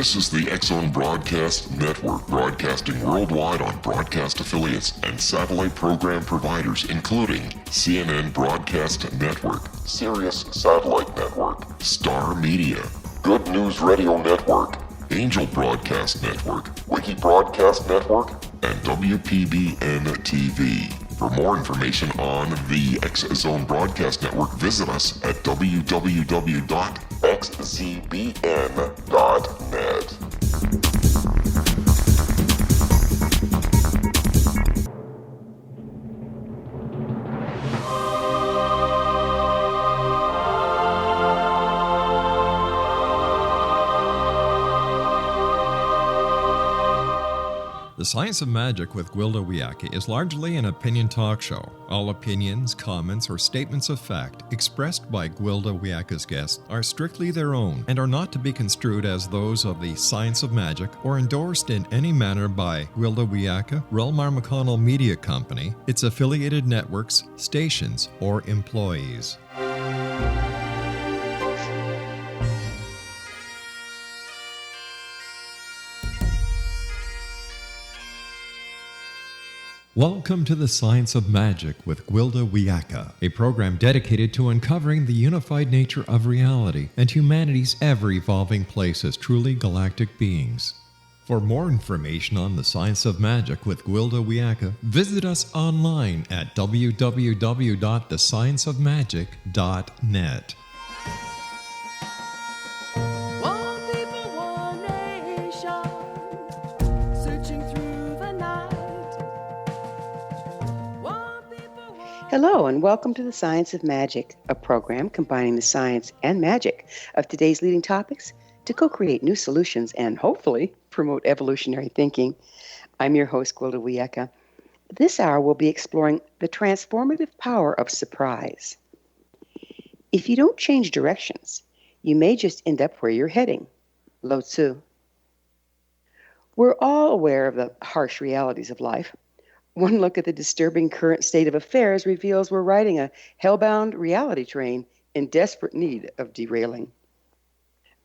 This is the TSOM Broadcast Network, broadcasting worldwide on broadcast affiliates and satellite program providers, including CNN Broadcast Network, Sirius Satellite Network, Star Media, Good News Radio Network, Angel Broadcast Network, Wiki Broadcast Network, and WPBN TV. For more information on the TSOM Broadcast Network, visit us at www.xzbn.net. The Science of Magic with Gwilda Wiyaka is largely an opinion talk show. All opinions, comments, or statements of fact expressed by Gwilda Wiyaka's guests are strictly their own and are not to be construed as those of the Science of Magic or endorsed in any manner by Gwilda Wiyaka, Relmar McConnell Media Company, its affiliated networks, stations, or employees. Welcome to the Science of Magic with Gwilda Wiyaka, a program dedicated to uncovering the unified nature of reality and humanity's ever-evolving place as truly galactic beings. For more information on the Science of Magic with Gwilda Wiyaka, visit us online at www.thescienceofmagic.net. Hello and welcome to the Science of Magic, a program combining the science and magic of today's leading topics to co-create new solutions and hopefully promote evolutionary thinking. I'm your host, Gwilda Wiyaka. This hour we'll be exploring the transformative power of surprise. If you don't change directions, you may just end up where you're heading. Lao Tzu. We're all aware of the harsh realities of life. One look at the disturbing current state of affairs reveals we're riding a hellbound reality train in desperate need of derailing.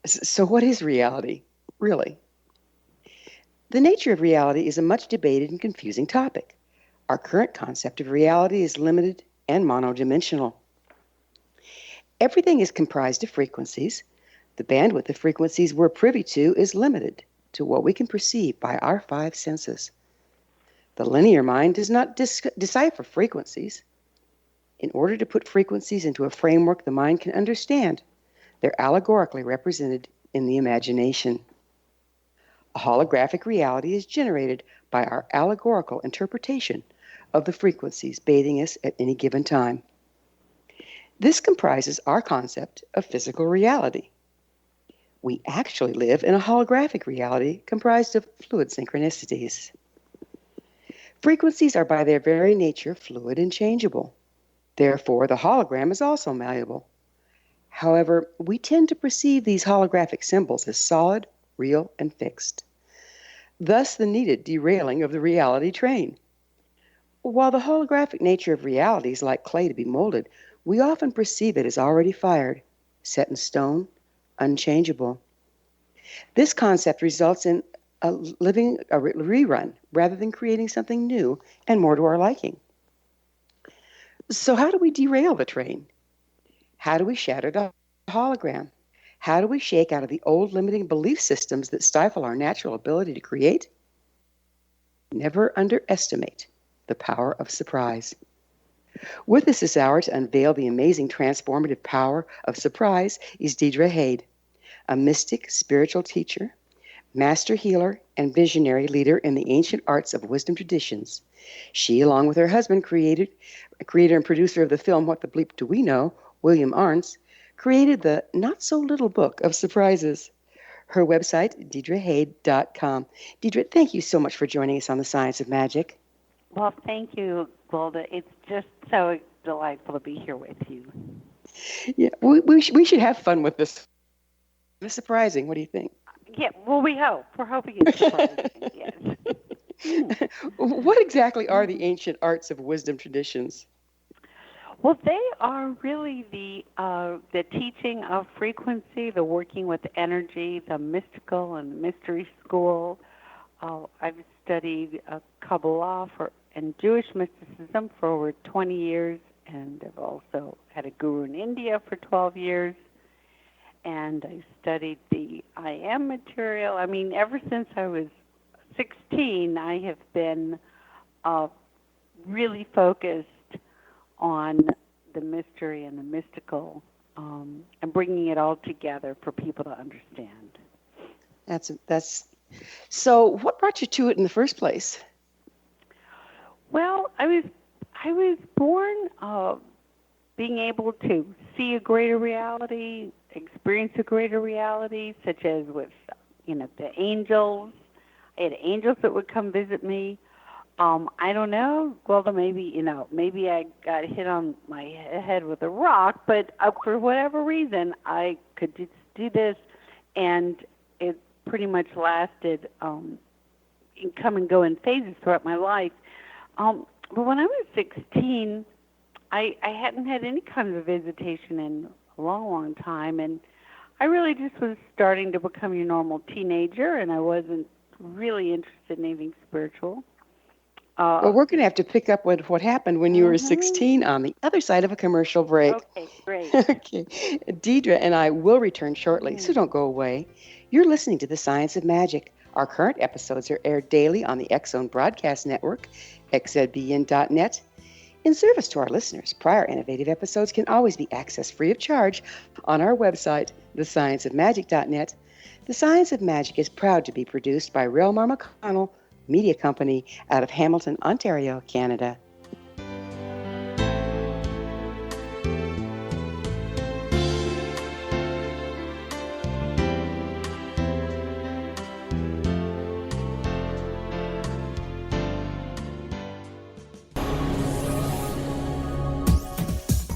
So what is reality, really? The nature of reality is a much debated and confusing topic. Our current concept of reality is limited and monodimensional. Everything is comprised of frequencies. The bandwidth of frequencies we're privy to is limited to what we can perceive by our five senses. The linear mind does not decipher frequencies. In order to put frequencies into a framework the mind can understand, they're allegorically represented in the imagination. A holographic reality is generated by our allegorical interpretation of the frequencies bathing us at any given time. This comprises our concept of physical reality. We actually live in a holographic reality comprised of fluid synchronicities. Frequencies are by their very nature fluid and changeable. Therefore, the hologram is also malleable. However, we tend to perceive these holographic symbols as solid, real, and fixed. Thus, the needed derailing of the reality train. While the holographic nature of reality is like clay to be molded, we often perceive it as already fired, set in stone, unchangeable. This concept results in a rerun rather than creating something new and more to our liking. So how do we derail the train? How do we shatter the hologram? How do we shake out of the old limiting belief systems that stifle our natural ability to create? Never underestimate the power of surprise. With us this hour to unveil the amazing transformative power of surprise is Deirdre Hade, a mystic spiritual teacher, master healer, and visionary leader in the ancient arts of wisdom traditions. She, along with her husband, creator and producer of the film What the Bleep Do We Know, William Arntz, created the not-so-little book of surprises. Her website, DeirdreHade.com. Deidre, thank you so much for joining us on the Science of Magic. Well, thank you, Gwilda. It's just so delightful to be here with you. Yeah, we should have fun with this. It's surprising. What do you think? Yeah, well, we hope. We're hoping it's surprising, yes. What exactly are the ancient arts of wisdom traditions? Well, they are really the teaching of frequency, the working with energy, the mystical and mystery school. I've studied Kabbalah and Jewish mysticism for over 20 years, and I've also had a guru in India for 12 years. And I studied the I Am material. I mean, ever since I was 16, I have been really focused on the mystery and the mystical, and bringing it all together for people to understand. That's so. What brought you to it in the first place? Well, I was born being able to see a greater reality, experience a greater reality, such as with the angels. I had angels that would come visit me. I don't know, Gwilda, maybe I got hit on my head with a rock, but for whatever reason, I could just do this, and it pretty much lasted, come and go in phases throughout my life. But when I was 16, I hadn't had any kind of visitation in a long, long time, and I really just was starting to become your normal teenager, and I wasn't really interested in anything spiritual. Well, we're going to have to pick up with what happened when you were 16 on the other side of a commercial break. Okay, great. Okay. Deidre and I will return shortly, so don't go away. You're listening to The Science of Magic. Our current episodes are aired daily on the X-Zone Broadcast Network, xzbn.net. In service to our listeners, prior innovative episodes can always be accessed free of charge on our website, thescienceofmagic.net. The Science of Magic is proud to be produced by Relmar McConnell Media Company out of Hamilton, Ontario, Canada.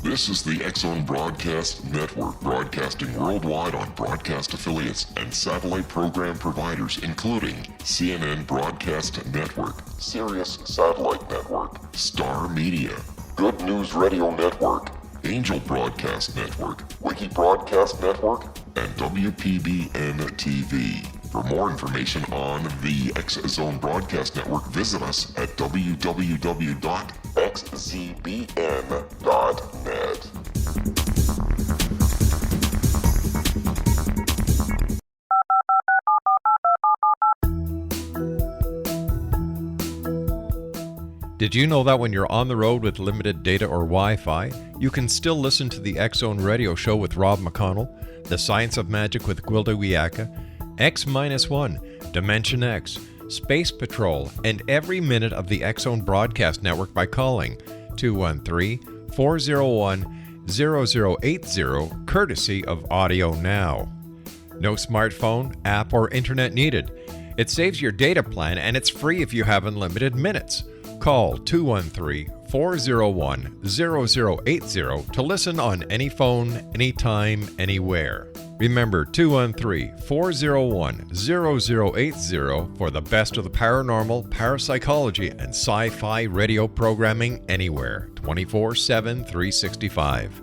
This is the X-Zone Broadcast Network, broadcasting worldwide on broadcast affiliates and satellite program providers, including CNN Broadcast Network, Sirius Satellite Network, Star Media, Good News Radio Network, Angel Broadcast Network, Wiki Broadcast Network, and WPBN TV. For more information on the X-Zone Broadcast Network, visit us at www.xzbn.net. Did you know that when you're on the road with limited data or Wi-Fi, you can still listen to the X-Zone Radio Show with Rob McConnell, The Science of Magic with Gwilda Wiyaka, X-1, Dimension X, Space Patrol, and every minute of the X-Zone Broadcast Network by calling 213-401-0080, courtesy of Audio Now. No smartphone, app, or internet needed. It saves your data plan, and it's free if you have unlimited minutes. Call 213-401-0080 to listen on any phone, anytime, anywhere. Remember 213-401-0080 for the best of the paranormal, parapsychology, and sci-fi radio programming anywhere, 24/7, 365.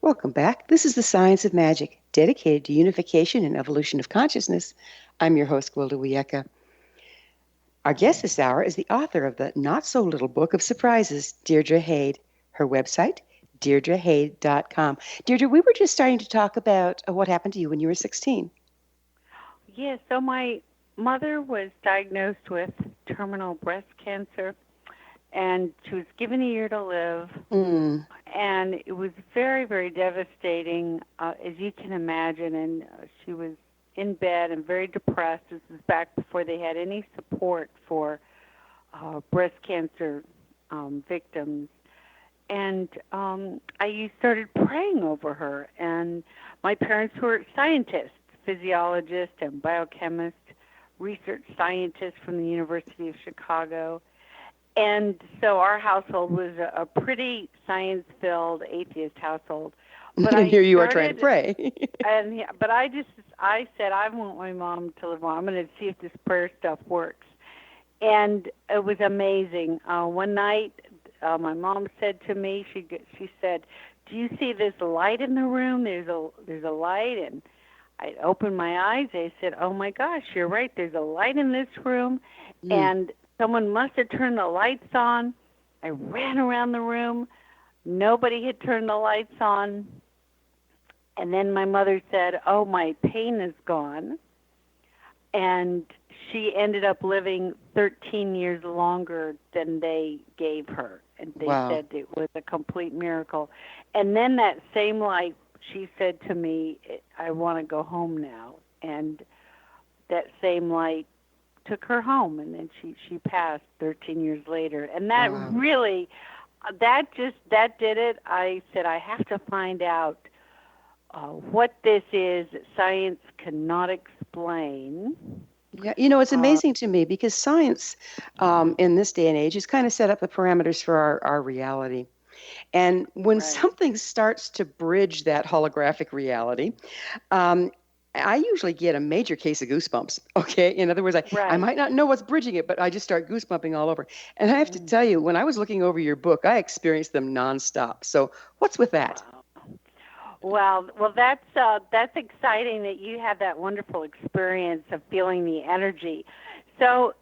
Welcome back. This is The Science of Magic, dedicated to unification and evolution of consciousness. I'm your host, Gwilda Wiyaka. Our guest this hour is the author of the not-so-little book of surprises, Deirdre Hade. Her website, deirdrehade.com. Deirdre, we were just starting to talk about what happened to you when you were 16. Yeah, so my mother was diagnosed with terminal breast cancer, and she was given a year to live. And it was very, very devastating, as you can imagine, and she was in bed and very depressed. This was back before they had any support for breast cancer victims. And I started praying over her. And my parents were scientists, physiologists and biochemists, research scientists from the University of Chicago. And so our household was a pretty science-filled atheist household. But And here you are trying to pray. But I said, I want my mom to live on. I'm going to see if this prayer stuff works. And it was amazing. One night, my mom said to me, she said, "Do you see this light in the room? There's a light." And I opened my eyes. I said, "Oh my gosh, you're right. There's a light in this room, and someone must have turned the lights on." I ran around the room. Nobody had turned the lights on. And then my mother said, "Oh, my pain is gone." And she ended up living 13 years longer than they gave her. And they said it was a complete miracle. And then that same light, she said to me, "I want to go home now." And that same light took her home. And then she passed 13 years later. And that really, that did it. I said, I have to find out what this is that science cannot explain. Yeah, it's amazing to me because science in this day and age has kind of set up the parameters for our reality. And when something starts to bridge that holographic reality, I usually get a major case of goosebumps, okay? In other words, I might not know what's bridging it, but I just start goosebumping all over. And I have to tell you, when I was looking over your book, I experienced them nonstop. So what's with that? Wow. Well, that's exciting that you had that wonderful experience of feeling the energy. So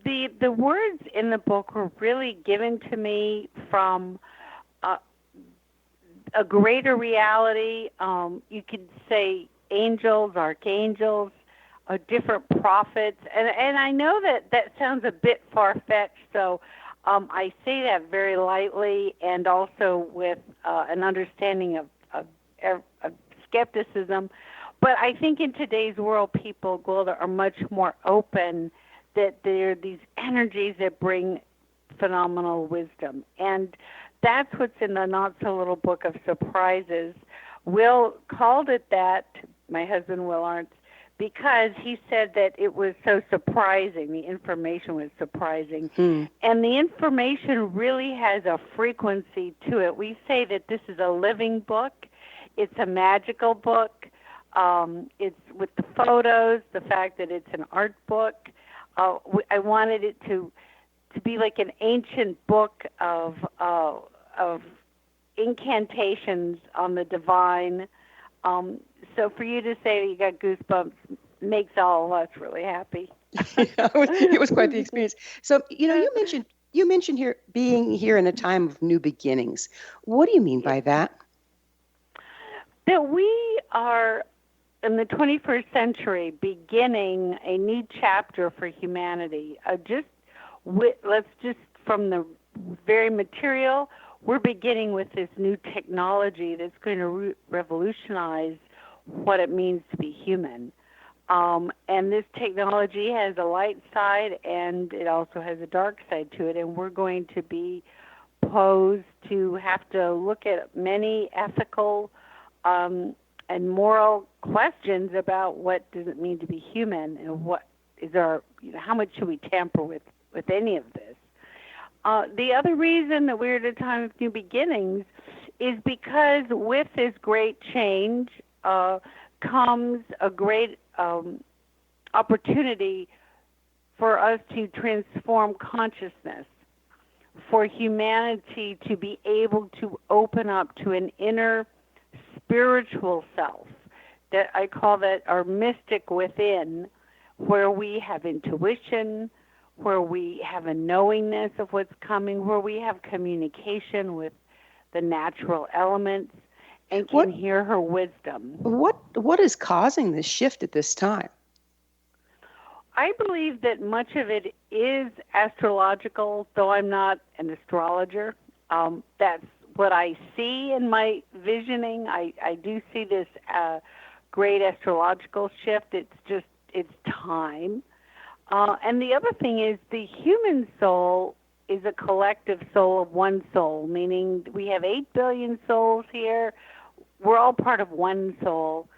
the words in the book were really given to me from a greater reality. You could say angels, archangels, different prophets. And I know that sounds a bit far-fetched, so I say that very lightly and also with an understanding of skepticism. But I think in today's world, people, Gwilda, are much more open, that there are these energies that bring phenomenal wisdom. And that's what's in the not-so-little book of surprises. Will called it that, my husband Will Arntz, because he said that it was so surprising. The information was surprising. And the information really has a frequency to it. We say that this is a living book. It's a magical book. It's with the photos, the fact that it's an art book. I wanted it to be like an ancient book of incantations on the divine. So for you to say that you got goosebumps makes all of us really happy. It was quite the experience. So, you mentioned here being here in a time of new beginnings. What do you mean by that? That we are in the 21st century beginning a new chapter for humanity. Let's just from the very material, we're beginning with this new technology that's going to revolutionize what it means to be human. And this technology has a light side and it also has a dark side to it. And we're going to be posed to have to look at many ethical and moral questions about what does it mean to be human and what is how much should we tamper with any of this. The other reason that we're at a time of new beginnings is because with this great change comes a great opportunity for us to transform consciousness, for humanity to be able to open up to an inner spiritual self, that I call that our mystic within, where we have intuition, where we have a knowingness of what's coming, where we have communication with the natural elements and can hear her wisdom. What is causing this shift at this time? I believe that much of it is astrological, though I'm not an astrologer. That's what I see in my visioning. I do see this great astrological shift. It's time. And the other thing is the human soul is a collective soul of one soul, meaning we have 8 billion souls here. We're all part of one soul.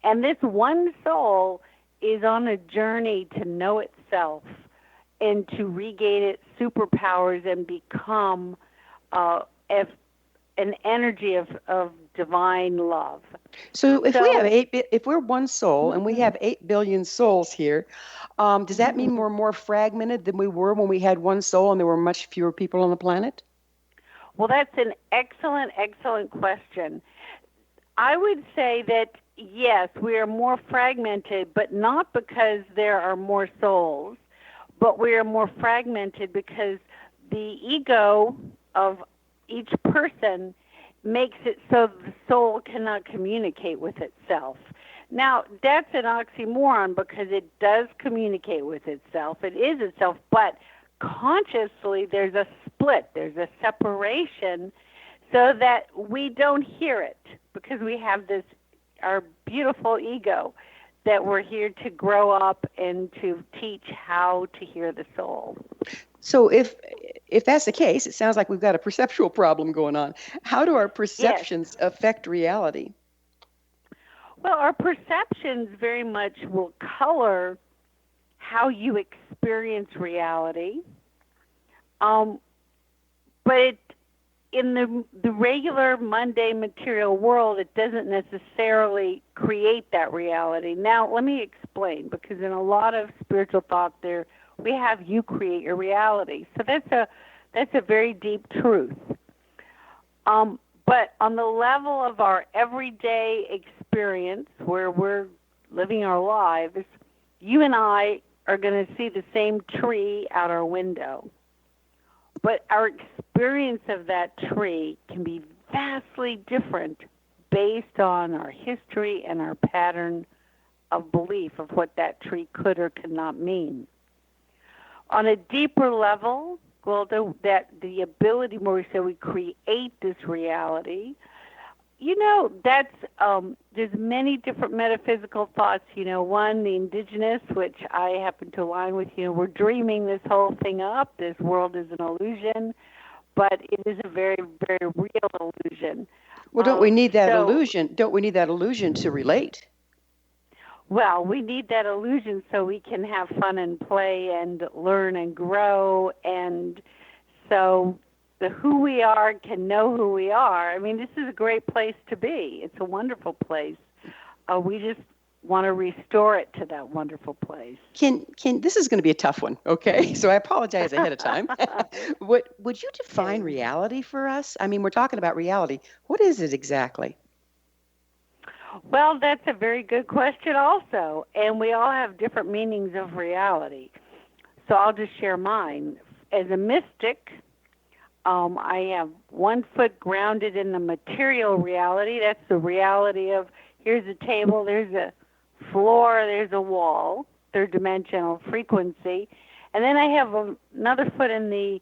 And this one soul is on a journey to know itself and to regain its superpowers and become an energy of divine love. So if we So- have if we're one soul and we have 8 billion souls here, does that mean we're more fragmented than we were when we had one soul and there were much fewer people on the planet? Well, that's an excellent, excellent question. I would say that, yes, we are more fragmented, but not because there are more souls, but we are more fragmented because the ego of each person makes it so the soul cannot communicate with itself. Now, that's an oxymoron because it does communicate with itself. It is itself, but consciously there's a split, there's a separation so that we don't hear it because we have this, our beautiful ego that we're here to grow up and to teach how to hear the soul. So if that's the case, it sounds like we've got a perceptual problem going on. How do our perceptions affect reality? Well, our perceptions very much will color how you experience reality. But in the regular mundane material world, it doesn't necessarily create that reality. Now, let me explain, because in a lot of spiritual thought there, we have you create your reality. So that's a very deep truth. But on the level of our everyday experience, where we're living our lives, you and I are going to see the same tree out our window. But our experience of that tree can be vastly different based on our history and our pattern of belief of what that tree could or could not mean. On a deeper level, well, that the ability where we say we create this reality, that's there's many different metaphysical thoughts. One, the indigenous, which I happen to align with. We're dreaming this whole thing up. This world is an illusion, but it is a very, very real illusion. Well, don't we need that illusion? Don't we need that illusion to relate? Well, we need that illusion so we can have fun and play and learn and grow, and so the who we are can know who we are. I mean, this is a great place to be. It's a wonderful place. We just want to restore it to that wonderful place. This is going to be a tough one, okay? So I apologize ahead of time. Would you define reality for us? I mean, we're talking about reality. What is it exactly? Well, that's a very good question also, and we all have different meanings of reality. So I'll just share mine. As a mystic, I have 1 foot grounded in the material reality. That's the reality of here's a table, there's a floor, there's a wall, third dimensional frequency. And then I have another foot in the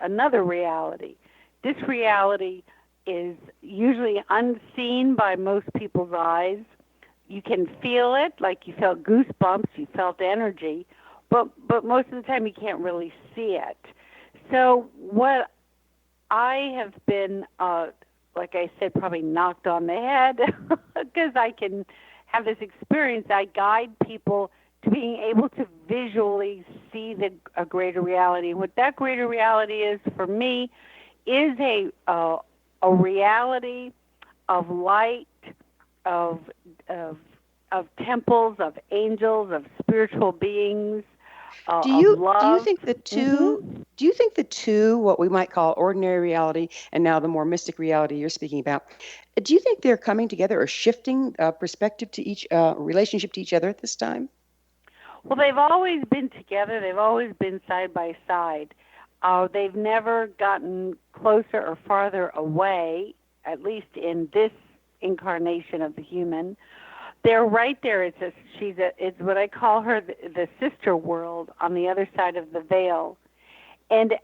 another reality. This reality is usually unseen by most people's eyes. You can feel it, like you felt goosebumps, you felt energy, but most of the time you can't really see it. So what I have been, like I said, probably knocked on the head, because I can have this experience. I guide people to being able to visually see a greater reality. And what that greater reality is for me is a reality of light, of temples, of angels, of spiritual beings. Do you love. think the two? Mm-hmm. Do you think the two, what we might call ordinary reality, and now the more mystic reality you're speaking about, do you think they're coming together or shifting perspective to each relationship to each other at this time? Well, they've always been together. They've always been side by side. They've never gotten closer or farther away, at least in this incarnation of the human. They're right there. It's what I call her the sister world on the other side of the veil. And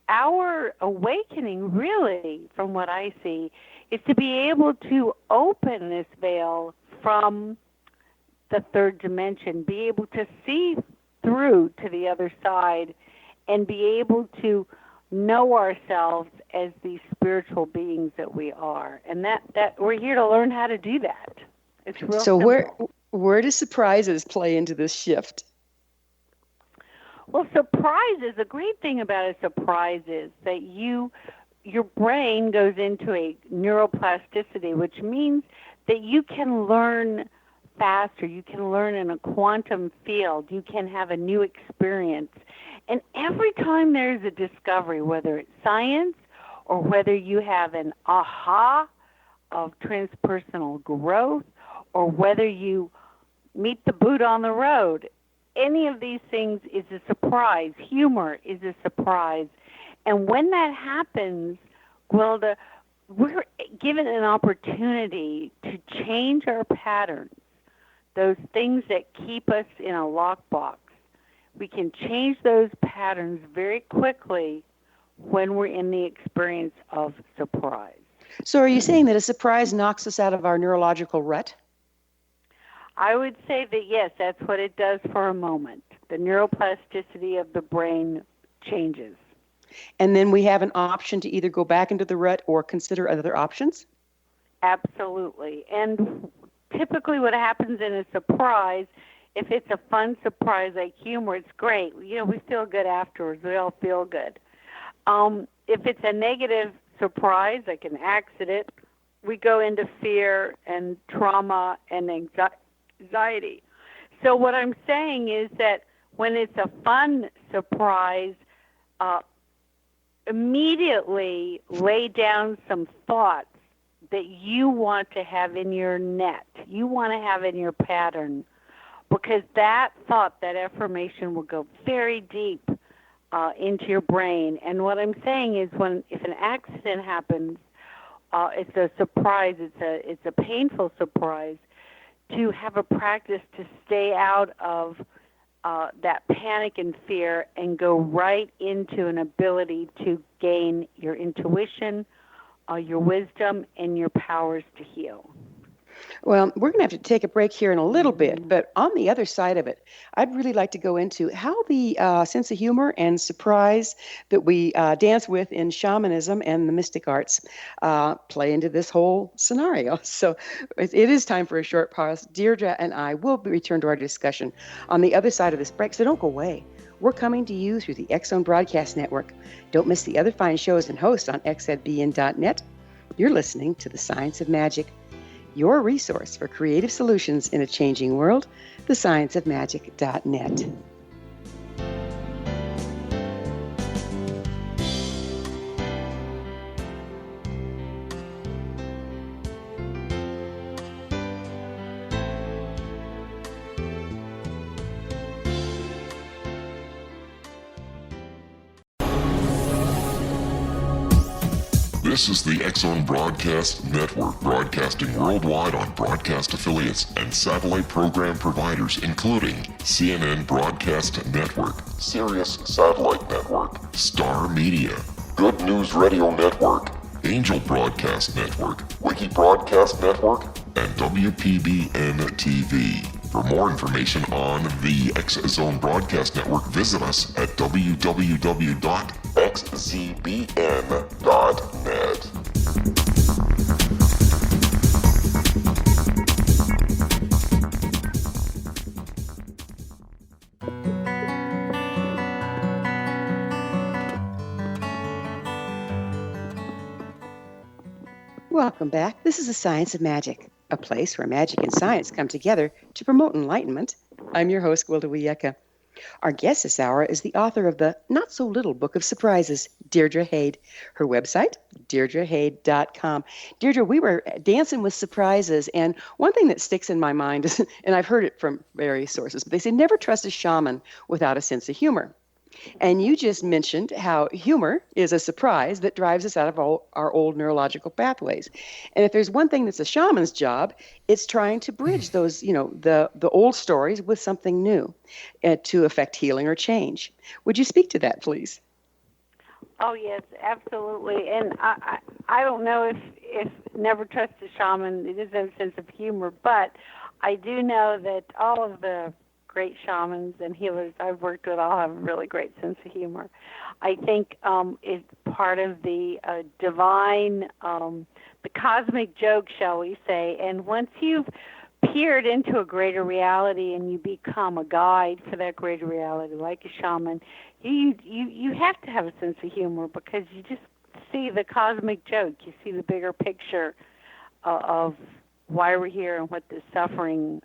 our awakening, really, from what I see, is to be able to open this veil from the third dimension, be able to see through to the other side, and be able to know ourselves as these spiritual beings that we are. And that we're here to learn how to do that. It's real simple. Where do surprises play into this shift? Well, surprises, the great thing about a surprise is that you your brain goes into a neuroplasticity, which means that you can learn faster. You can learn in a quantum field. You can have a new experience. And every time there's a discovery, whether it's science or whether you have an aha of transpersonal growth or whether you meet the Buddha on the road, any of these things is a surprise. Humor is a surprise. And when that happens, Gwilda, we're given an opportunity to change our patterns, those things that keep us in a lockbox. We can change those patterns very quickly when we're in the experience of surprise. So are you saying that a surprise knocks us out of our neurological rut? I would say that, yes, that's what it does for a moment. The neuroplasticity of the brain changes. And then we have an option to either go back into the rut or consider other options? Absolutely. And typically what happens in a surprise, if it's a fun surprise like humor, it's great. You know, we feel good afterwards. We all feel good. If it's a negative surprise, like an accident, we go into fear and trauma and anxiety. So what I'm saying is that when it's a fun surprise, immediately lay down some thoughts that you want to have in your net, you want to have in your pattern, because that thought, that affirmation will go very deep into your brain. And what I'm saying is if an accident happens, it's a surprise, it's a painful surprise, to have a practice to stay out of that panic and fear and go right into an ability to gain your intuition, your wisdom, and your powers to heal. Well, we're going to have to take a break here in a little bit, but on the other side of it, I'd really like to go into how the sense of humor and surprise that we dance with in shamanism and the mystic arts play into this whole scenario. So it is time for a short pause. Deirdre and I will return to our discussion on the other side of this break, so don't go away. We're coming to you through the X-Zone Broadcast Network. Don't miss the other fine shows and hosts on xzbn.net. You're listening to The Science of Magic, your resource for creative solutions in a changing world, thescienceofmagic.net. This is the X-Zone Broadcast Network, broadcasting worldwide on broadcast affiliates and satellite program providers, including CNN Broadcast Network, Sirius Satellite Network, Star Media, Good News Radio Network, Angel Broadcast Network, Wiki Broadcast Network, and WPBN TV. For more information on the X-Zone Broadcast Network, visit us at www.xzbn.net. Welcome back. This is The Science of Magic, a place where magic and science come together to promote enlightenment. I'm your host, Gwilda Wiyaka. Our guest this hour is the author of the not-so-little book of surprises, Deirdre Hade. Her website, deirdrehade.com. Deirdre, we were dancing with surprises, and one thing that sticks in my mind is, and I've heard it from various sources, but they say never trust a shaman without a sense of humor. And you just mentioned how humor is a surprise that drives us out of all our old neurological pathways. And if there's one thing that's a shaman's job, it's trying to bridge those, the old stories with something new to affect healing or change. Would you speak to that, please? Oh, yes, absolutely. And I don't know if never trust a shaman, it doesn't have a sense of humor, but I do know that all of the great shamans and healers I've worked with all have a really great sense of humor. I think it's part of the divine, the cosmic joke, shall we say. And once you've peered into a greater reality and you become a guide for that greater reality, like a shaman, you have to have a sense of humor because you just see the cosmic joke. You see the bigger picture of why we're here and what this suffering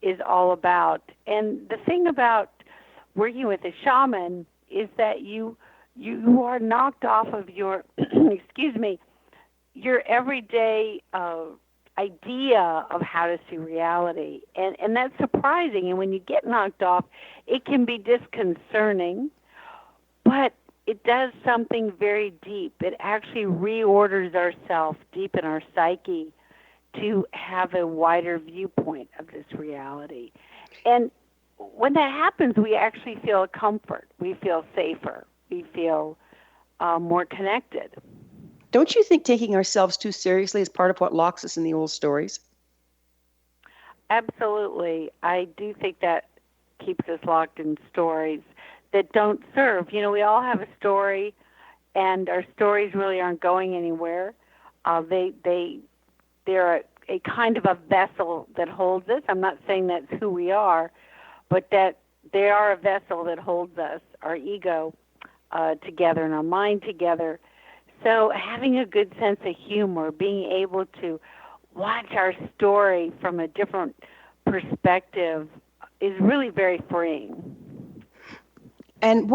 is all about. And the thing about working with a shaman is that you are knocked off of your, excuse me, your everyday idea of how to see reality. And that's surprising. And when you get knocked off, it can be disconcerting, but it does something very deep. It actually reorders ourselves deep in our psyche to have a wider viewpoint of this reality. And when that happens, we actually feel comfort. We feel safer. We feel more connected. Don't you think taking ourselves too seriously is part of what locks us in the old stories? Absolutely. I do think that keeps us locked in stories that don't serve. You know, we all have a story, and our stories really aren't going anywhere. They're a kind of a vessel that holds us. I'm not saying that's who we are, but that they are a vessel that holds us, our ego, together and our mind together. So having a good sense of humor, being able to watch our story from a different perspective is really very freeing. And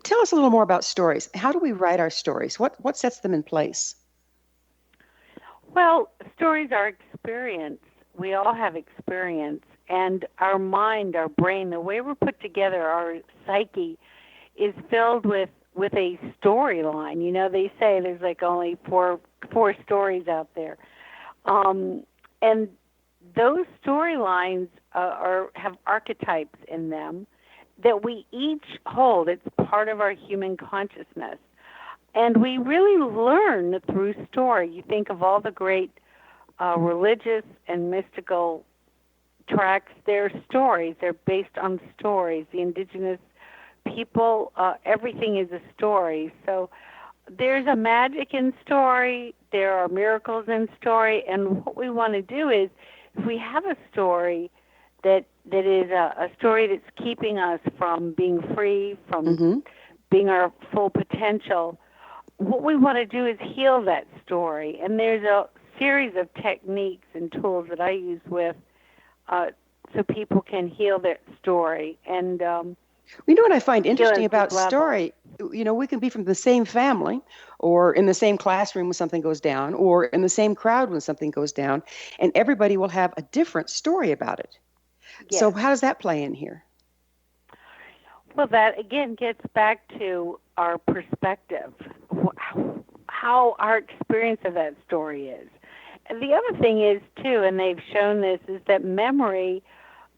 tell us a little more about stories. How do we write our stories? What sets them in place? Well, stories are experience. We all have experience. And our mind, our brain, the way we're put together, our psyche, is filled with a storyline. You know, they say there's like only four stories out there. And those storylines have archetypes in them that we each hold. It's part of our human consciousness. And we really learn through story. You think of all the great religious and mystical tracks, they're stories. They're based on stories. The indigenous people, everything is a story. So there's a magic in story. There are miracles in story. And what we want to do is, if we have a story that is a story that's keeping us from being free, from being our full potential, what we want to do is heal that story. And there's a series of techniques and tools that I use with so people can heal their story. And you know what I find interesting about story? You know, we can be from the same family or in the same classroom when something goes down or in the same crowd when something goes down, and everybody will have a different story about it. Yes. So how does that play in here? Well, that, again, gets back to our perspective, how our experience of that story is. And the other thing is, too, and they've shown this, is that memory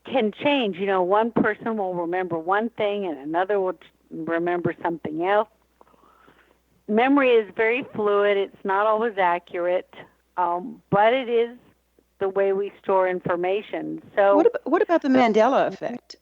can change. You know, one person will remember one thing and another will remember something else. Memory is very fluid. It's not always accurate, but it is the way we store information. So, what about the Mandela effect?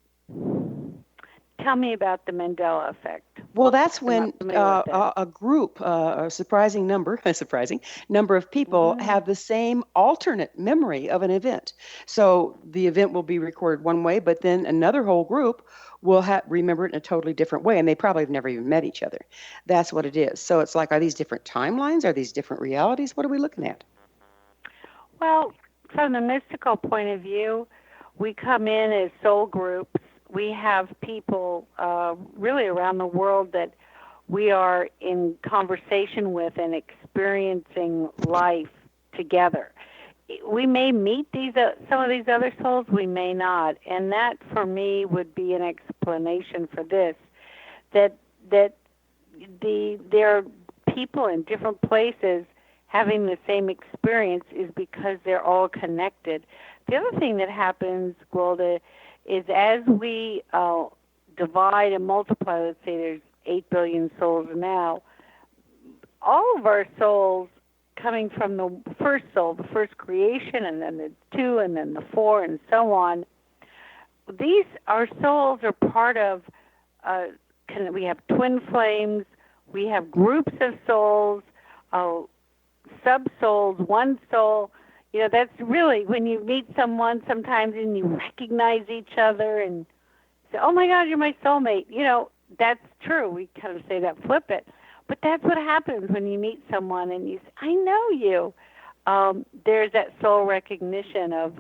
Tell me about the Mandela effect. Well, that's when a group, a surprising number of people have the same alternate memory of an event. So the event will be recorded one way, but then another whole group will remember it in a totally different way, and they probably have never even met each other. That's what it is. So it's like, are these different timelines? Are these different realities? What are we looking at? Well, from the mystical point of view, we come in as soul groups. We have people really around the world that we are in conversation with and experiencing life together. We may meet some of these other souls, we may not, and that for me would be an explanation for this, that there are people in different places having the same experience is because they're all connected. The other thing that happens, Gwilda, is as we divide and multiply, let's say there's 8 billion souls now, all of our souls coming from the first soul, the first creation, and then the 2, and then the 4, and so on, our souls are part of, we have twin flames, we have groups of souls, sub-souls, one soul. You know, that's really, when you meet someone sometimes and you recognize each other and say, oh my God, you're my soulmate. You know, that's true. We kind of say that, flip it. But that's what happens when you meet someone and you say, I know you. There's that soul recognition of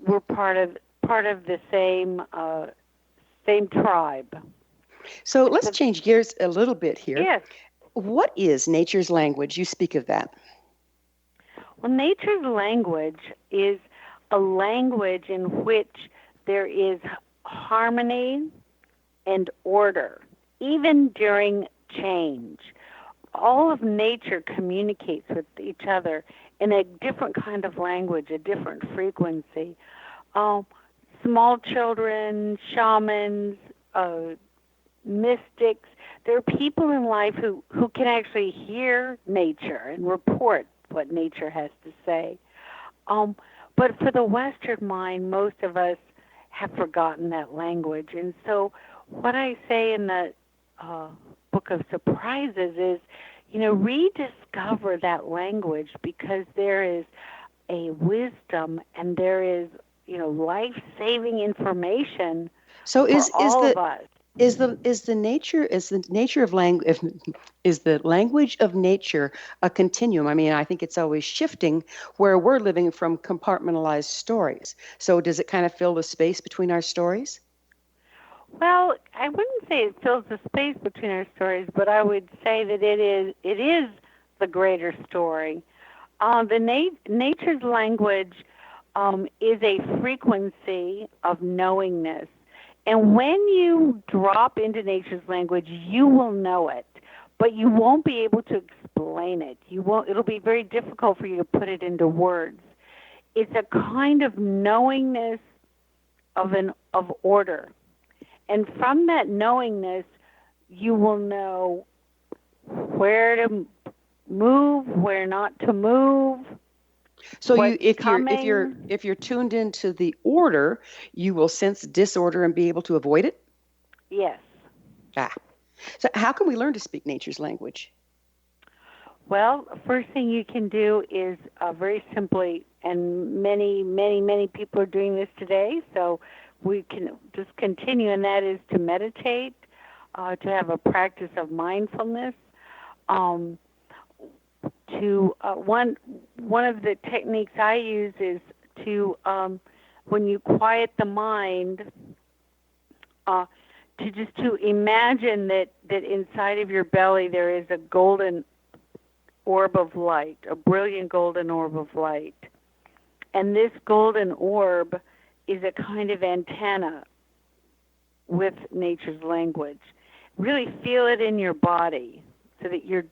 we're part of the same tribe. So let's change gears a little bit here. Yes. What is nature's language? You speak of that. Well, nature's language is a language in which there is harmony and order, even during change. All of nature communicates with each other in a different kind of language, a different frequency. Small children, shamans, mystics, there are people in life who can actually hear nature and report what nature has to say. But for the Western mind, most of us have forgotten that language. And so what I say in the Book of Surprises is, rediscover that language, because there is a wisdom and there is, life-saving information for all of us. Is the language of nature a continuum? I mean, I think it's always shifting, where we're living from compartmentalized stories. So does it kind of fill the space between our stories? Well, I wouldn't say it fills the space between our stories, but I would say that it is the greater story. Nature's language is a frequency of knowingness. And when you drop into nature's language, you will know it, but you won't be able to explain it. It'll be very difficult for you to put it into words. It's a kind of knowingness of order. And from that knowingness, you will know where to move, where not to move. So if you're tuned into the order, you will sense disorder and be able to avoid it? Yes. So how can we learn to speak nature's language? Well, the first thing you can do is very simply, and many people are doing this today, so we can just continue, and that is to meditate, to have a practice of mindfulness. One of the techniques I use is to when you quiet the mind, to imagine that inside of your belly there is a golden orb of light, a brilliant golden orb of light, and this golden orb is a kind of antenna with nature's language. Really feel it in your body, so that your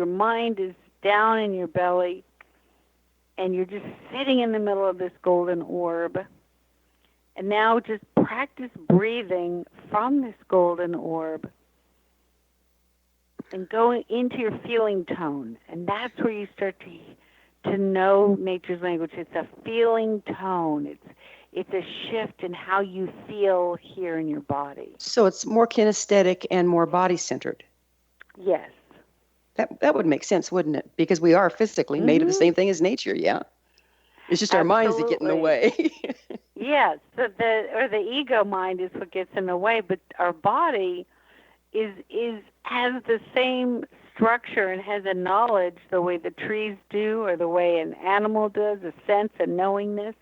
mind is down in your belly, and you're just sitting in the middle of this golden orb. And now just practice breathing from this golden orb and going into your feeling tone. And that's where you start to know nature's language. It's a feeling tone. It's a shift in how you feel here in your body. So it's more kinesthetic and more body-centered. Yes. That would make sense, wouldn't it? Because we are physically made of the same thing as nature, yeah? It's just our minds that get in the way. Yes, the ego mind is what gets in the way, but our body has the same structure and has a knowledge the way the trees do, or the way an animal does, a sense, a knowingness.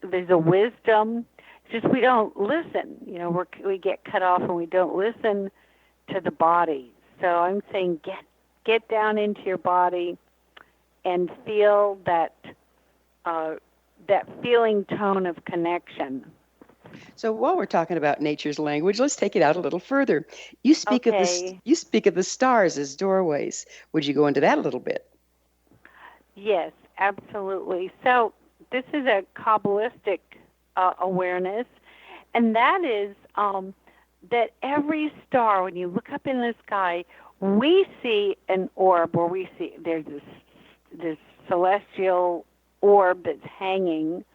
There's a wisdom. It's just we don't listen. We get cut off and we don't listen to the body. So I'm saying get down into your body and feel that feeling tone of connection. So while we're talking about nature's language, let's take it out a little further. You speak of the stars as doorways. Would you go into that a little bit? Yes, absolutely. So this is a Kabbalistic awareness, and that is that every star, when you look up in the sky, we see an orb, or there's this celestial orb that's hanging,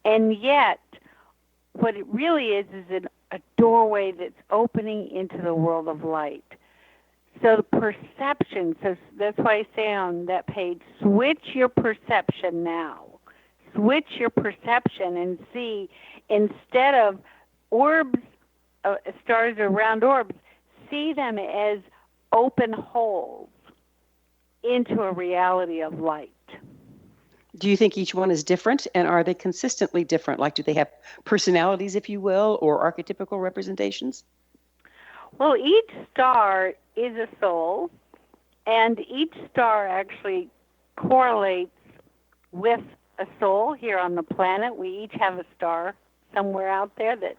and yet what it really is a doorway that's opening into the world of light. So the perception, so that's why I say on that page, switch your perception now. Switch your perception and see, instead of orbs, stars or round orbs, see them as open holes into a reality of light. Do you think each one is different, and are they consistently different? Like, do they have personalities, if you will, or archetypical representations? Well, each star is a soul, and each star actually correlates with a soul here on the planet. We each have a star somewhere out there that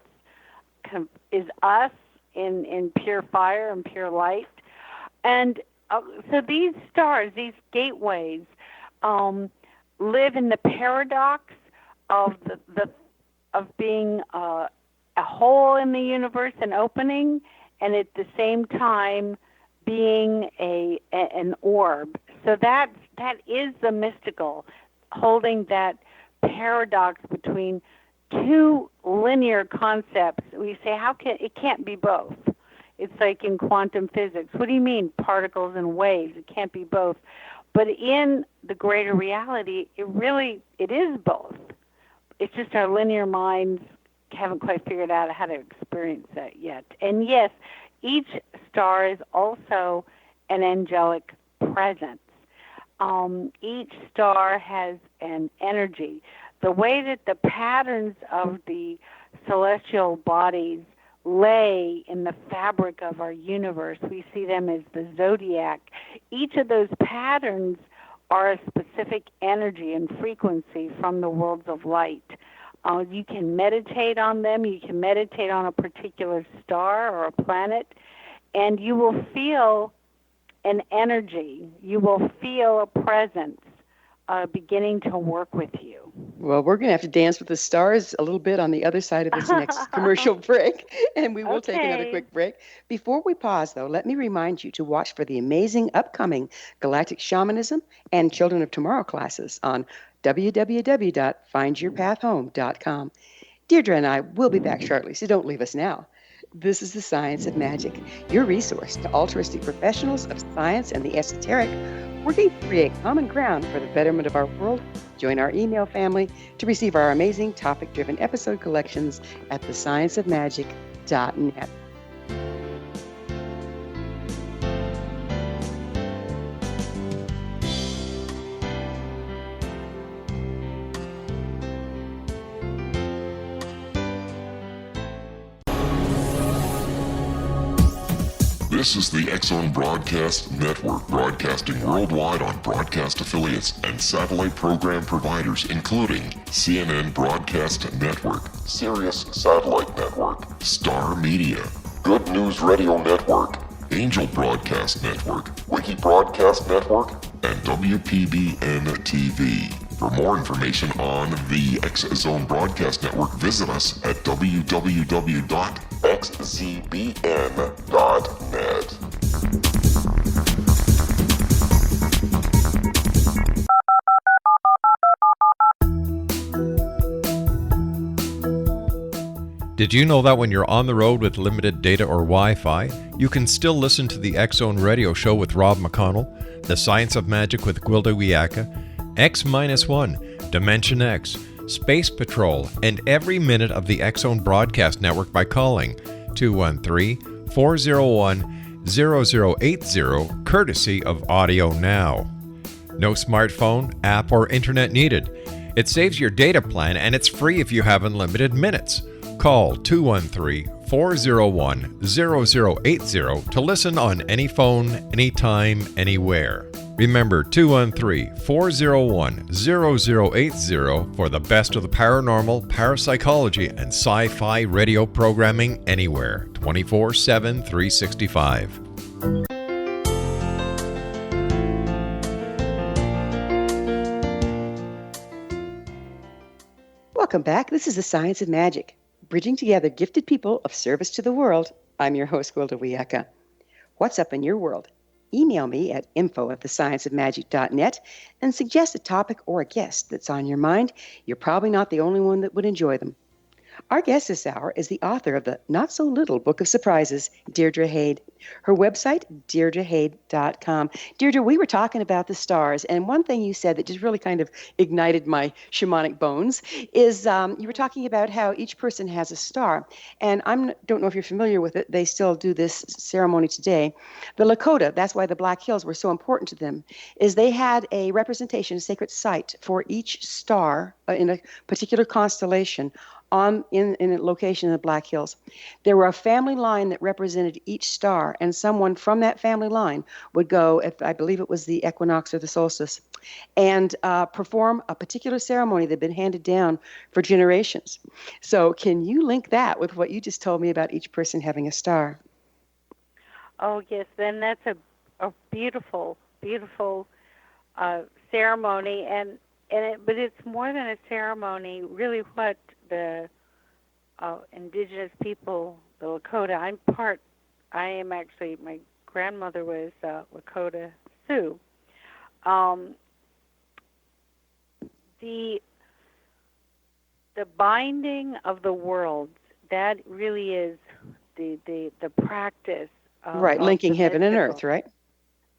is us in pure fire and pure light. And so these stars, these gateways, live in the paradox of of being a hole in the universe, an opening, and at the same time being an orb. So that is the mystical, holding that paradox between two linear concepts. We say, it can't be both. It's like in quantum physics. What do you mean, particles and waves? It can't be both. But in the greater reality, it is both. It's just our linear minds haven't quite figured out how to experience that yet. And yes, each star is also an angelic presence. Each star has an energy. The way that the patterns of the celestial bodies lay in the fabric of our universe, we see them as the zodiac. Each of those patterns are a specific energy and frequency from the worlds of light. You can meditate on them. You can meditate on a particular star or a planet, and you will feel an energy. You will feel a presence beginning to work with you. Well, we're going to have to dance with the stars a little bit on the other side of this next commercial break, and we will take another quick break. Before we pause, though, let me remind you to watch for the amazing upcoming Galactic Shamanism and Children of Tomorrow classes on www.findyourpathhome.com. Deirdre and I will be back shortly, so don't leave us now. This is The Science of Magic, your resource to altruistic professionals of science and the esoteric, working to create common ground for the betterment of our world. Join our email family to receive our amazing topic-driven episode collections at thescienceofmagic.net. This is the TSOM Broadcast Network, broadcasting worldwide on broadcast affiliates and satellite program providers, including CNN Broadcast Network, Sirius Satellite Network, Star Media, Good News Radio Network, Angel Broadcast Network, Wiki Broadcast Network, and WPBN TV. For more information on the TSOM Broadcast Network, visit us at www.xzbn.net. Did you know that when you're on the road with limited data or Wi-Fi, you can still listen to the X-Zone Radio Show with Rob McConnell, The Science of Magic with Gwilda Wiyaka, X-1, Dimension X, Space Patrol, and every minute of the X-Zone Broadcast Network by calling 213-401-0080, courtesy of Audio Now. No smartphone, app, or internet needed. It saves your data plan, and it's free if you have unlimited minutes. Call 213-401-0080 to listen on any phone, anytime, anywhere. Remember 213-401-0080 for the best of the paranormal, parapsychology, and sci-fi radio programming anywhere, 24/7, 365. Welcome back. This is The Science of Magic, bridging together gifted people of service to the world. I'm your host, Gwilda Wiyaka. What's up in your world? Email me at info@thescienceofmagic.net and suggest a topic or a guest that's on your mind. You're probably not the only one that would enjoy them. Our guest this hour is the author of the not-so-little Book of Surprises, Deirdre Hade. Her website, deirdrehade.com. Deirdre, we were talking about the stars, and one thing you said that just really kind of ignited my shamanic bones is you were talking about how each person has a star. And I don't know if you're familiar with it. They still do this ceremony today. The Lakota, that's why the Black Hills were so important to them, is they had a representation, a sacred site for each star in a particular constellation in a location in the Black Hills. There were a family line that represented each star, and someone from that family line would go, if I believe it was the equinox or the solstice, and perform a particular ceremony that had been handed down for generations. So can you link that with what you just told me about each person having a star? Oh, yes, then that's a beautiful, beautiful ceremony, but it's more than a ceremony. Really, what the indigenous people, the Lakota, my grandmother was Lakota Sioux. The binding of the worlds, that really is the practice. Right, linking heaven and earth, right?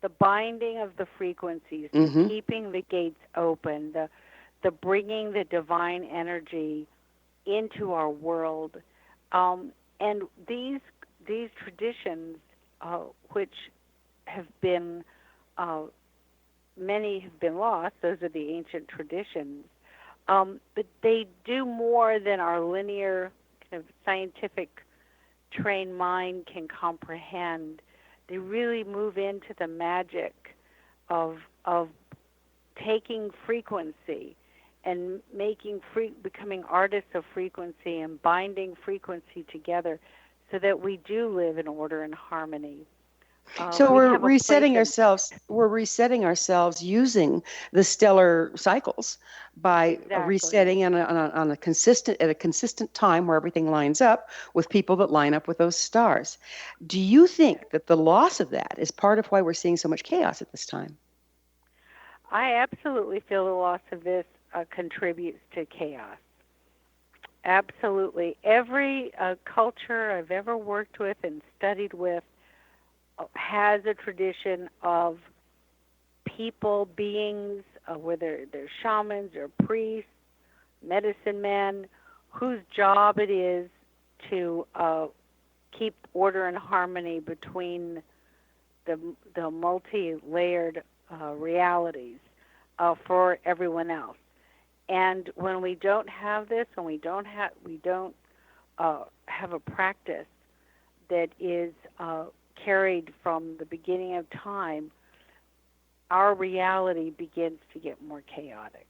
The binding of the frequencies, keeping the gates open, the bringing the divine energy into our world, and these traditions, which have been many have been lost. Those are the ancient traditions, but they do more than our linear kind of scientific trained mind can comprehend. They really move into the magic of taking frequency and becoming artists of frequency and binding frequency together so that we do live in order and harmony. So we're resetting ourselves. We're resetting ourselves using the stellar cycles by resetting on a consistent time where everything lines up with people that line up with those stars. Do you think that the loss of that is part of why we're seeing so much chaos at this time? I absolutely feel the loss of this contributes to chaos. Absolutely. Every culture I've ever worked with and studied with has a tradition of people, beings, whether they're shamans or priests, medicine men, whose job it is to keep order and harmony between the multi-layered realities for everyone else. And when we don't have this, when we don't have a practice that is carried from the beginning of time, our reality begins to get more chaotic.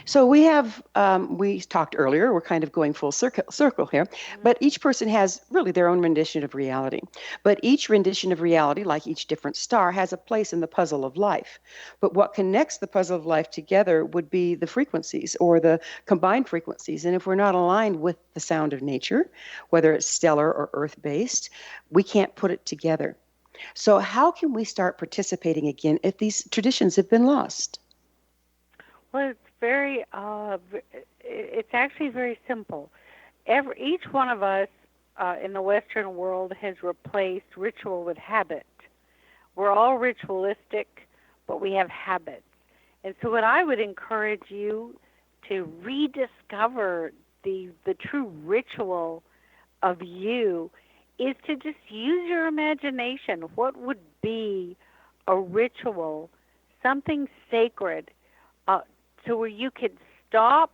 So we have, we talked earlier, we're kind of going full circle here, but each person has really their own rendition of reality. But each rendition of reality, like each different star, has a place in the puzzle of life. But what connects the puzzle of life together would be the frequencies or the combined frequencies. And if we're not aligned with the sound of nature, whether it's stellar or earth-based, we can't put it together. So how can we start participating again if these traditions have been lost? Well, it's actually very simple. Each one of us in the Western world has replaced ritual with habit. We're all ritualistic, but we have habits. And so what I would encourage you to rediscover the true ritual of you is to just use your imagination. What would be a ritual, something sacred, so where you could stop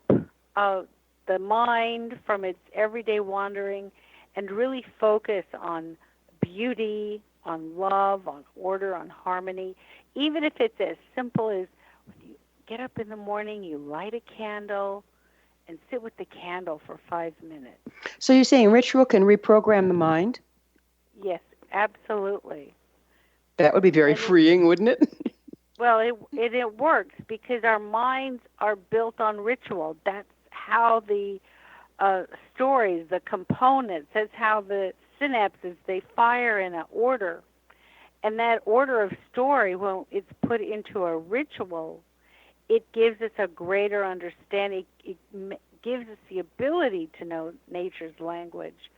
the mind from its everyday wandering and really focus on beauty, on love, on order, on harmony, even if it's as simple as you get up in the morning, you light a candle, and sit with the candle for 5 minutes. So you're saying ritual can reprogram the mind? Yes, absolutely. That would be very freeing, wouldn't it? Well, it works because our minds are built on ritual. That's how the stories, the components, that's how the synapses, they fire in an order. And that order of story, when it's put into a ritual, it gives us a greater understanding. It gives us the ability to know nature's language.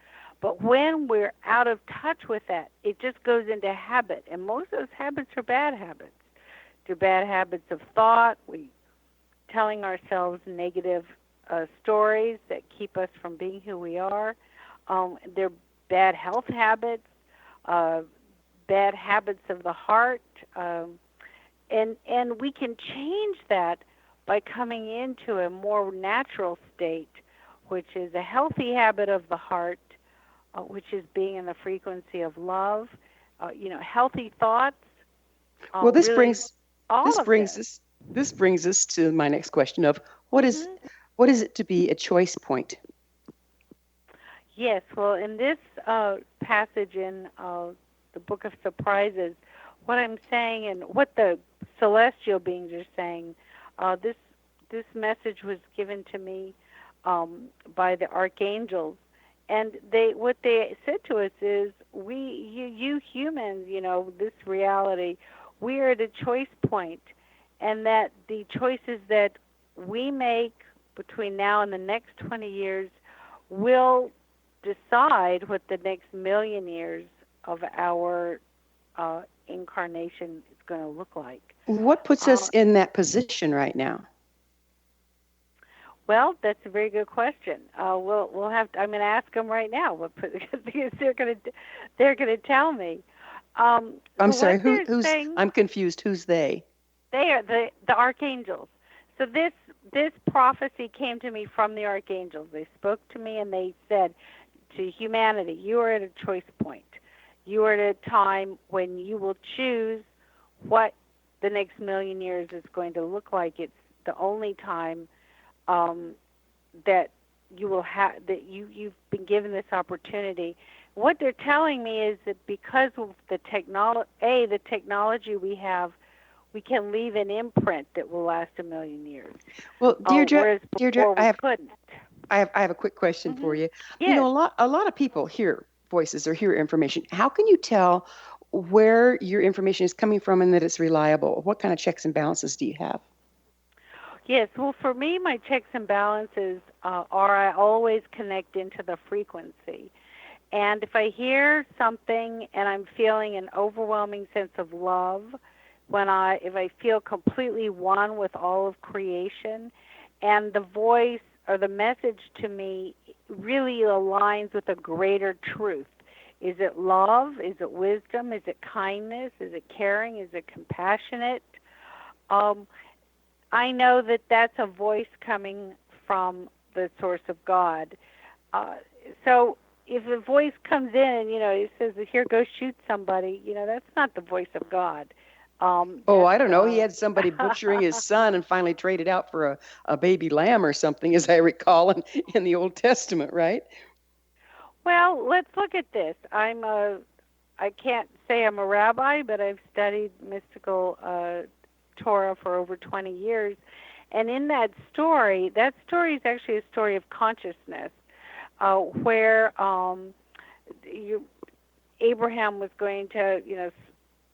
But when we're out of touch with that, it just goes into habit. And most of those habits are bad habits. They're bad habits of thought. We telling ourselves negative stories that keep us from being who we are. They're bad health habits, bad habits of the heart. And we can change that by coming into a more natural state, which is a healthy habit of the heart, which is being in the frequency of love, healthy thoughts. Well, this really brings us to my next question of what is it to be a choice point? Yes, well, in this passage in the Book of Surprises, what I'm saying and what the celestial beings are saying, this message was given to me by the archangels, and what they said to us is, you humans, this reality, we are at a choice point, and that the choices that we make between now and the next 20 years will decide what the next million years of our incarnation is going to look like. What puts us in that position right now? Well, that's a very good question. We'll have to, I'm going to ask them right now because they're going to tell me. I'm sorry. Who's? I'm confused. Who's they? They are the archangels. So this prophecy came to me from the archangels. They spoke to me and they said to humanity, you are at a choice point. You are at a time when you will choose what the next million years is going to look like. It's the only time that you will have that you've been given this opportunity. What they're telling me is that because of the technology we have, we can leave an imprint that will last a million years. Well, Deirdre, couldn't. I have a quick question for you. Yes. A lot of people hear voices or hear information. How can you tell where your information is coming from and that it's reliable? What kind of checks and balances do you have? Yes, well, for me, my checks and balances are I always connect into the frequency. And if I hear something and I'm feeling an overwhelming sense of love, if I feel completely one with all of creation, and the voice or the message to me really aligns with a greater truth. Is it love? Is it wisdom? Is it kindness? Is it caring? Is it compassionate? I know that that's a voice coming from the source of God. So if a voice comes in and, it says, here, go shoot somebody, that's not the voice of God. I don't know. He had somebody butchering his son and finally traded out for a baby lamb or something, as I recall, in the Old Testament, right? Well, let's look at this. I can't say I'm a rabbi, but I've studied mystical Torah for over 20 years. And in that story is actually a story of consciousness, where Abraham was going to,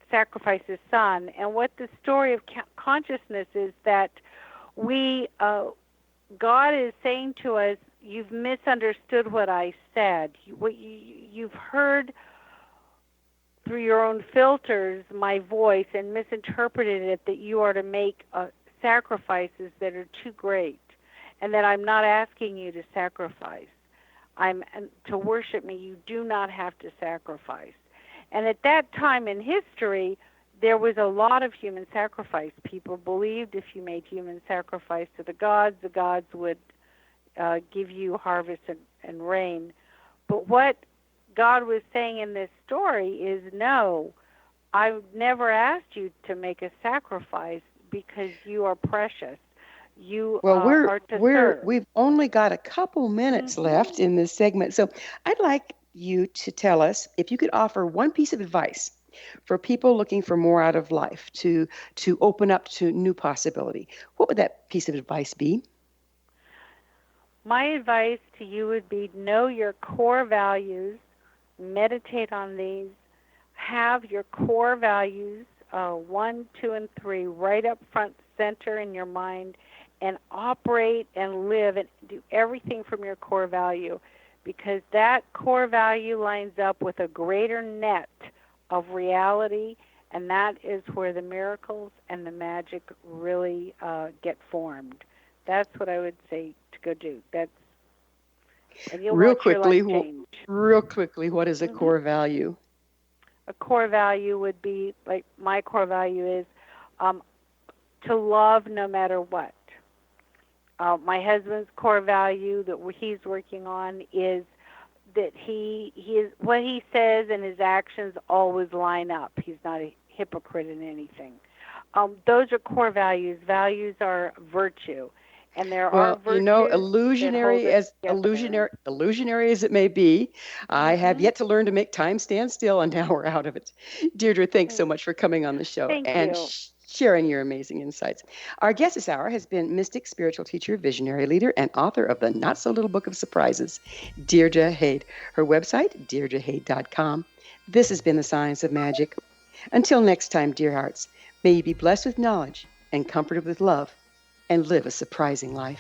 sacrifice his son. And what the story of consciousness is that God is saying to us, you've misunderstood what I said. You've heard through your own filters my voice and misinterpreted it that you are to make sacrifices that are too great, and that I'm not asking you to sacrifice. To worship me, you do not have to sacrifice. And at that time in history, there was a lot of human sacrifice. People believed if you made human sacrifice to the gods would give you harvest and rain. But what God was saying in this story is, no, I've never asked you to make a sacrifice because you are precious. You are to serve. We've only got a couple minutes left in this segment, so I'd like you to tell us if you could offer one piece of advice for people looking for more out of life, to open up to new possibility. What would that piece of advice be? My advice to you would be know your core values, meditate on these, have your core values, 1, 2, and 3, right up front center in your mind, and operate and live and do everything from your core value, because that core value lines up with a greater net of reality, and that is where the miracles and the magic really get formed. That's what I would say to go do. And you'll watch your life change. Real quickly, what is a core value? A core value would be, like my core value is to love no matter what. My husband's core value that he's working on is that he is, what he says and his actions always line up. He's not a hypocrite in anything. Those are core values. Values are virtue. And there are virtues, illusionary as it may be, I have yet to learn to make time stand still, and now we're out of it. Deirdre, thanks so much for coming on the show and sharing your amazing insights. Our guest this hour has been mystic, spiritual teacher, visionary leader, and author of the Not So Little Book of Surprises, Deirdre Hade. Her website, deirdrehade.com. This has been The Science of Magic. Until next time, dear hearts, may you be blessed with knowledge and comforted with love, and live a surprising life.